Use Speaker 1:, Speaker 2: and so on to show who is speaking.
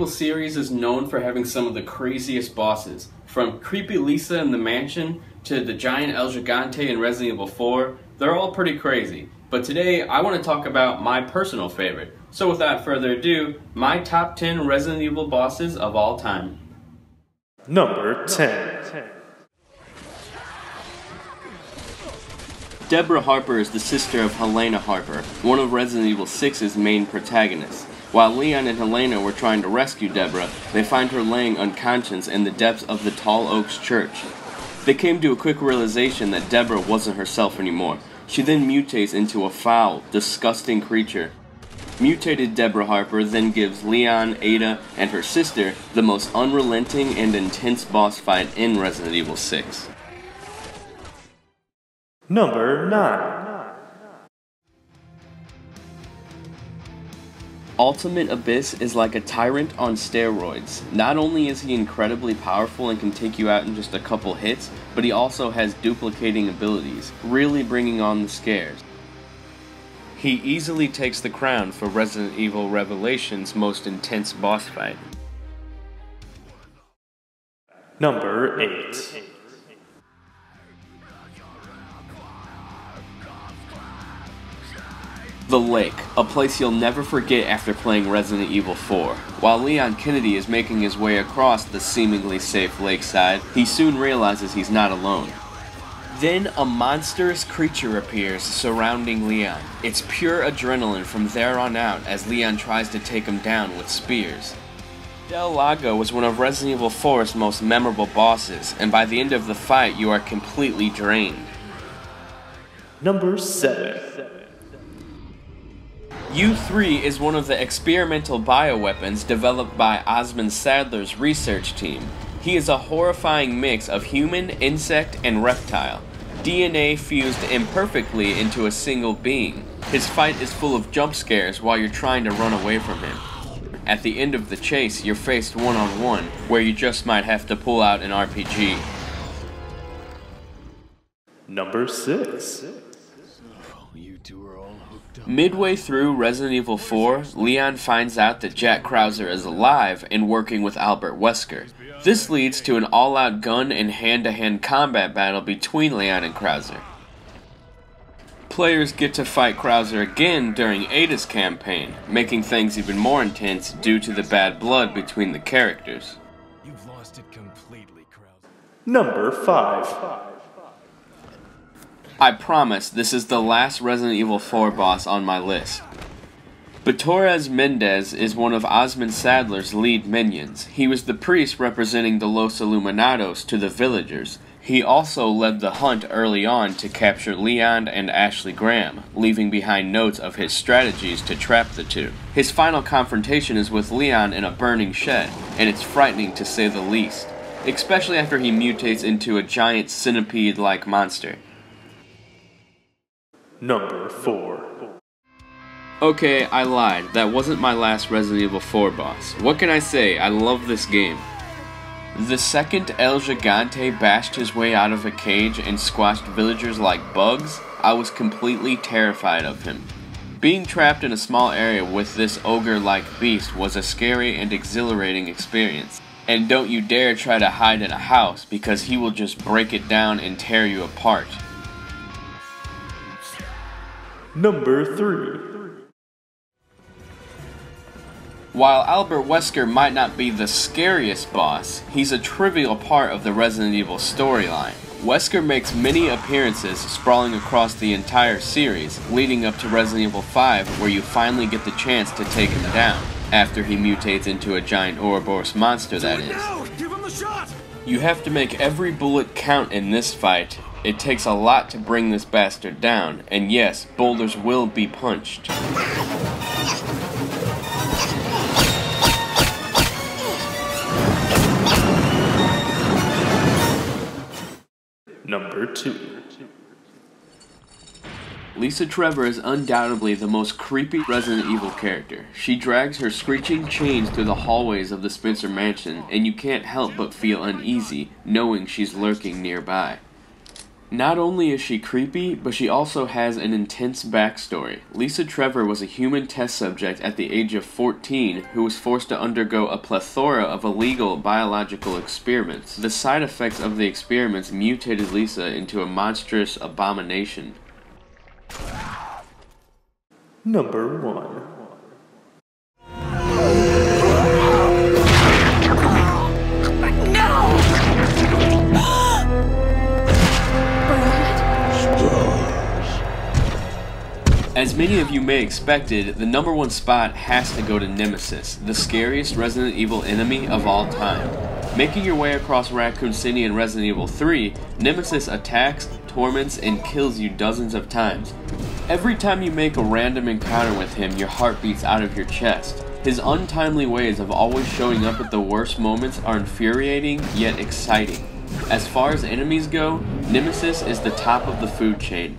Speaker 1: Evil series is known for having some of the craziest bosses. From creepy Lisa in the mansion to the giant El Gigante in Resident Evil 4, they're all pretty crazy. But today, I want to talk about my personal favorite. So without further ado, my top 10 Resident Evil bosses of all time.
Speaker 2: Number 10.
Speaker 1: Deborah Harper is the sister of Helena Harper, one of Resident Evil 6's main protagonists. While Leon and Helena were trying to rescue Deborah, they find her laying unconscious in the depths of the Tall Oaks Church. They came to a quick realization that Deborah wasn't herself anymore. She then mutates into a foul, disgusting creature. Mutated Deborah Harper then gives Leon, Ada, and her sister the most unrelenting and intense boss fight in Resident Evil 6.
Speaker 2: Number 9.
Speaker 1: Ultimate Abyss is like a tyrant on steroids. Not only is he incredibly powerful and can take you out in just a couple hits, but he also has duplicating abilities, really bringing on the scares. He easily takes the crown for Resident Evil Revelation's most intense boss fight.
Speaker 2: Number 8.
Speaker 1: The Lake, a place you'll never forget after playing Resident Evil 4. While Leon Kennedy is making his way across the seemingly safe lakeside, he soon realizes he's not alone. Then a monstrous creature appears surrounding Leon. It's pure adrenaline from there on out as Leon tries to take him down with spears. Del Lago was one of Resident Evil 4's most memorable bosses, and by the end of the fight you are completely drained.
Speaker 2: Number 7.
Speaker 1: U3 is one of the experimental bioweapons developed by Osmond Sadler's research team. He is a horrifying mix of human, insect, and reptile. DNA fused imperfectly into a single being. His fight is full of jump scares while you're trying to run away from him. At the end of the chase, you're faced one-on-one, where you just might have to pull out an RPG.
Speaker 2: Number 6.
Speaker 1: Midway through Resident Evil 4, Leon finds out that Jack Krauser is alive and working with Albert Wesker. This leads to an all-out gun and hand-to-hand combat battle between Leon and Krauser. Players get to fight Krauser again during Ada's campaign, making things even more intense due to the bad blood between the characters.
Speaker 3: You've lost it completely, Krauser.
Speaker 2: Number 5.
Speaker 1: I promise this is the last Resident Evil 4 boss on my list. But Torres Mendez is one of Osmond Sadler's lead minions. He was the priest representing the Los Illuminados to the villagers. He also led the hunt early on to capture Leon and Ashley Graham, leaving behind notes of his strategies to trap the two. His final confrontation is with Leon in a burning shed, and it's frightening to say the least, especially after he mutates into a giant centipede-like monster.
Speaker 2: Number 4.
Speaker 1: Okay, I lied. That wasn't my last Resident Evil 4 boss. What can I say? I love this game. The second El Gigante bashed his way out of a cage and squashed villagers like bugs, I was completely terrified of him. Being trapped in a small area with this ogre-like beast was a scary and exhilarating experience. And don't you dare try to hide in a house, because he will just break it down and tear you apart.
Speaker 2: Number 3.
Speaker 1: While Albert Wesker might not be the scariest boss, he's a trivial part of the Resident Evil storyline. Wesker makes many appearances sprawling across the entire series, leading up to Resident Evil 5, where you finally get the chance to take him down, after he mutates into a giant Ouroboros monster, that is.
Speaker 3: Give him the shot!
Speaker 1: You have to make every bullet count in this fight. It takes a lot to bring this bastard down, and yes, boulders will be punched.
Speaker 2: Number 2.
Speaker 1: Lisa Trevor is undoubtedly the most creepy Resident Evil character. She drags her screeching chains through the hallways of the Spencer mansion, and you can't help but feel uneasy knowing she's lurking nearby. Not only is she creepy, but she also has an intense backstory. Lisa Trevor was a human test subject at the age of 14 who was forced to undergo a plethora of illegal biological experiments. The side effects of the experiments mutated Lisa into a monstrous abomination.
Speaker 2: Number 1.
Speaker 1: As many of you may expected, the number 1 spot has to go to Nemesis, the scariest Resident Evil enemy of all time. Making your way across Raccoon City in Resident Evil 3, Nemesis attacks, torments, and kills you dozens of times. Every time you make a random encounter with him, your heart beats out of your chest. His untimely ways of always showing up at the worst moments are infuriating, yet exciting. As far as enemies go, Nemesis is the top of the food chain.